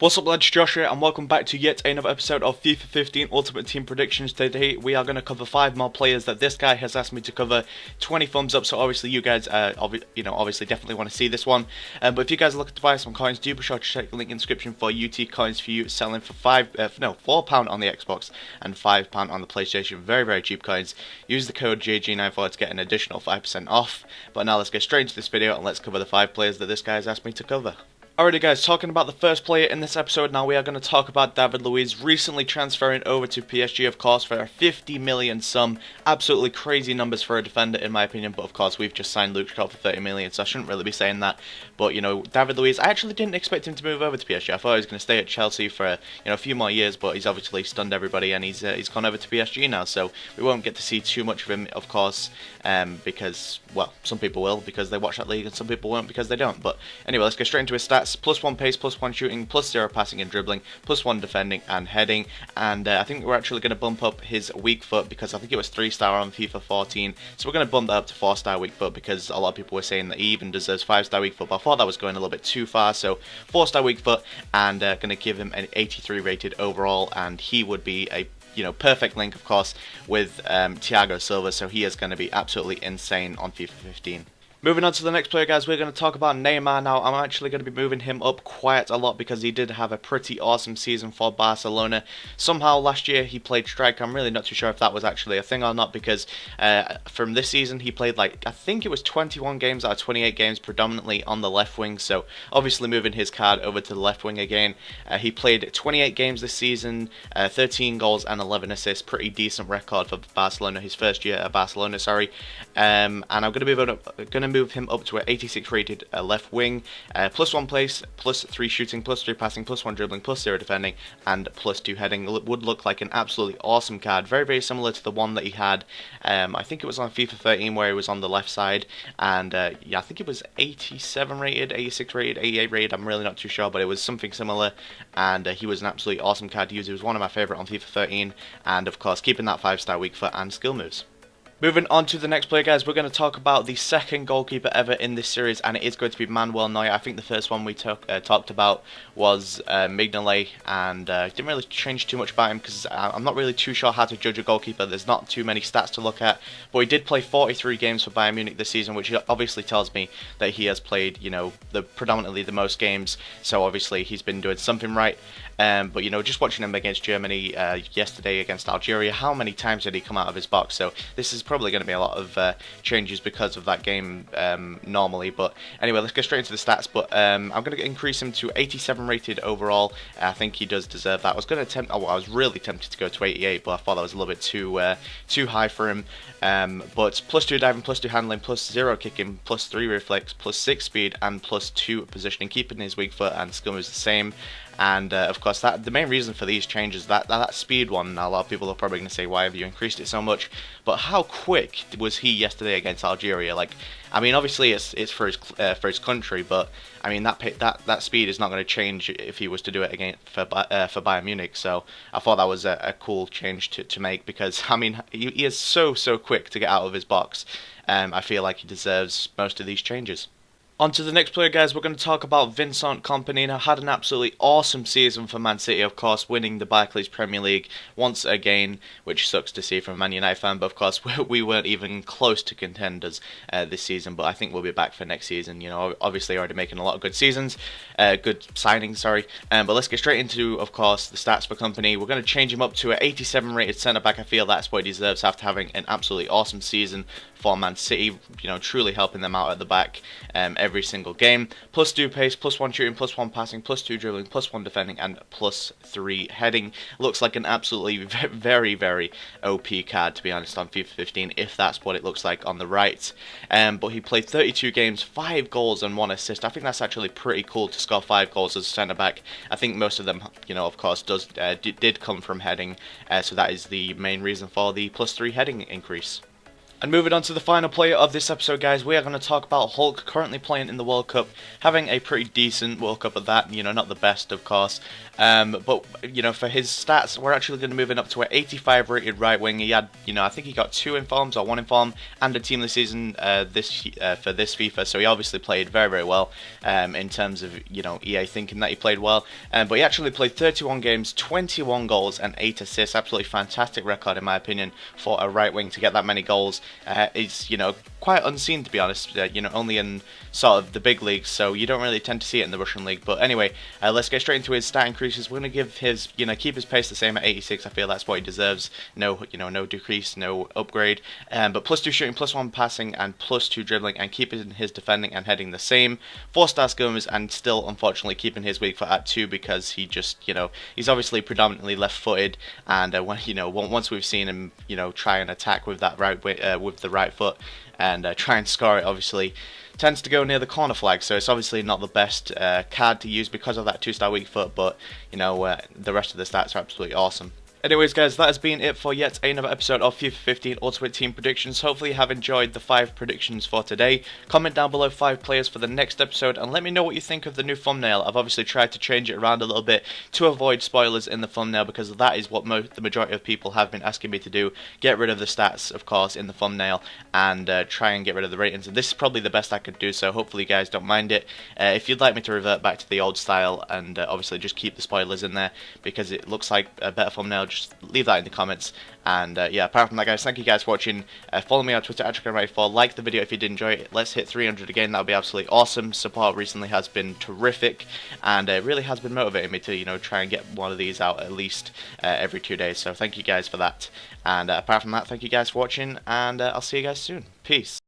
What's up lads, Josh here and welcome back to yet another episode of FIFA 15 Ultimate Team Predictions. Today we are going to cover 5 more players that this guy has asked me to cover. 20 thumbs up, so obviously you guys obviously definitely want to see this one. But if you guys are looking to buy some coins, do be sure to check the link in the description for UT coins for you, selling for £4 on the Xbox and £5 on the PlayStation. Very cheap coins. Use the code JG94 to get an additional 5% off. But now let's get straight into this video and let's cover the 5 players that this guy has asked me to cover. Alrighty guys, talking about the first player in this episode, now we are going to talk about David Luiz recently transferring over to PSG, of course, for a 50 million sum. Absolutely crazy numbers for a defender in my opinion, but of course we've just signed Luke Shaw for 30 million, so I shouldn't really be saying that. But you know, David Luiz, I actually didn't expect him to move over to PSG. I thought he was going to stay at Chelsea for a few more years, but he's obviously stunned everybody and he's gone over to PSG now, so we won't get to see too much of him, of course, because, well, some people will because they watch that league and some people won't because they don't. But anyway, let's get straight into his stats. +1 pace, +1 shooting, +0 passing and dribbling, +1 defending and heading. And I think we're actually going to bump up his weak foot because I think it was 3-star on FIFA 14. So we're going to bump that up to 4-star weak foot because a lot of people were saying that he even deserves 5-star weak foot. But I thought that was going a little bit too far. So 4-star weak foot, and going to give him an 83 rated overall, and he would be a perfect link, of course, with Thiago Silva, so he is going to be absolutely insane on FIFA 15. Moving on to the next player, guys, we're going to talk about Neymar now. I'm actually going to be moving him up quite a lot because he did have a pretty awesome season for Barcelona. Somehow last year he played striker. I'm really not too sure if that was actually a thing or not because from this season he played I think it was 21 games out of 28 games predominantly on the left wing. So obviously moving his card over to the left wing again. He played 28 games this season, 13 goals and 11 assists. Pretty decent record for Barcelona, his first year at Barcelona, sorry. And I'm going to move him up to an 86 rated left wing, +1 pace, +3 shooting, +3 passing, +1 dribbling, +0 defending, and +2 heading. Would look like an absolutely awesome card, very similar to the one that he had. I think it was on FIFA 13 where he was on the left side, and yeah, I think it was 87 rated, 86 rated, 88 rated. I'm really not too sure, but it was something similar, and he was an absolutely awesome card to use. He was one of my favorite on FIFA 13, and of course keeping that 5-star weak foot and skill moves. Moving on to the next player, guys, we're going to talk about the second goalkeeper ever in this series, and it is going to be Manuel Neuer. I think the first one we talked about was Mignolet, and didn't really change too much about him because I'm not really too sure how to judge a goalkeeper. There's not too many stats to look at, but he did play 43 games for Bayern Munich this season, which obviously tells me that he has played, predominantly the most games, so obviously he's been doing something right. But just watching him against Germany yesterday against Algeria, how many times did he come out of his box? So this is probably going to be a lot of changes because of that game normally. But anyway, let's get straight into the stats. But I'm going to increase him to 87 rated overall. I think he does deserve that. I was going to I was really tempted to go to 88, but I thought that was a little bit too high for him. But +2 diving, +2 handling, +0 kicking, +3 reflex, +6 speed, and +2 positioning, keeping his weak foot and skill moves the same. And of course, the main reason for these changes, that speed one, now a lot of people are probably going to say, why have you increased it so much? But how quick was he yesterday against Algeria? I mean, obviously it's for his country, but I mean that speed is not going to change if he was to do it again for Bayern Munich. So I thought that was a cool change to make because I mean he is so quick to get out of his box. I feel like he deserves most of these changes. On to the next player, guys, we're going to talk about Vincent Kompany. Now, had an absolutely awesome season for Man City, of course, winning the Barclays Premier League once again, which sucks to see from a Man United fan, but of course we weren't even close to contenders this season, but I think we'll be back for next season. Obviously already making a lot of good signings, sorry. But let's get straight into, of course, the stats for Kompany. We're going to change him up to an 87 rated centre-back. I feel that's what he deserves after having an absolutely awesome season for Man City, truly helping them out at the back every single game. +2 pace, +1 shooting, +1 passing, +2 dribbling, +1 defending, and +3 heading. Looks like an absolutely very OP card, to be honest, on FIFA 15, if that's what it looks like on the right. But he played 32 games, 5 goals and 1 assist. I think that's actually pretty cool to score 5 goals as a centre-back. I think most of them, of course, did come from heading, so that is the main reason for the +3 heading increase. And moving on to the final player of this episode, guys, we are going to talk about Hulk, currently playing in the World Cup, having a pretty decent World Cup at that, not the best, of course, but, for his stats, we're actually going to move it up to an 85 rated right wing. He had, I think he got 2 informs or 1 inform and a team of the season for this FIFA, so he obviously played very, very well in terms of, EA thinking that he played well, but he actually played 31 games, 21 goals and 8 assists, absolutely fantastic record in my opinion for a right wing to get that many goals. Is quite unseen, to be honest, only in sort of the big leagues, so you don't really tend to see it in the Russian league. But anyway, let's get straight into his stat increases. We're going to give his, keep his pace the same at 86. I feel that's what he deserves. No, no decrease, no upgrade. But +2 shooting, +1 passing, and +2 dribbling, and keeping his defending and heading the same. 4-star skills, and still unfortunately keeping his weak foot at 2 because he just, he's obviously predominantly left-footed, and once we've seen him, try and attack with that with the right foot and try and score it, obviously tends to go near the corner flag, so it's obviously not the best card to use because of that 2-star weak foot, but the rest of the stats are absolutely awesome. Anyways, guys, that has been it for yet another episode of FIFA 15 Ultimate Team Predictions. Hopefully you have enjoyed the 5 predictions for today. Comment down below 5 players for the next episode, and let me know what you think of the new thumbnail. I've obviously tried to change it around a little bit to avoid spoilers in the thumbnail, because that is what the majority of people have been asking me to do. Get rid of the stats, of course, in the thumbnail, and try and get rid of the ratings. And this is probably the best I could do, so hopefully you guys don't mind it. If you'd like me to revert back to the old style and obviously just keep the spoilers in there because it looks like a better thumbnail, just leave that in the comments. And yeah, apart from that, guys, thank you guys for watching. Follow me on Twitter at @Chicken94. Like the video if you did enjoy it. Let's hit 300 again. That would be absolutely awesome. Support recently has been terrific, and it really has been motivating me to try and get one of these out at least every 2 days. So thank you guys for that. And apart from that, thank you guys for watching, and I'll see you guys soon. Peace.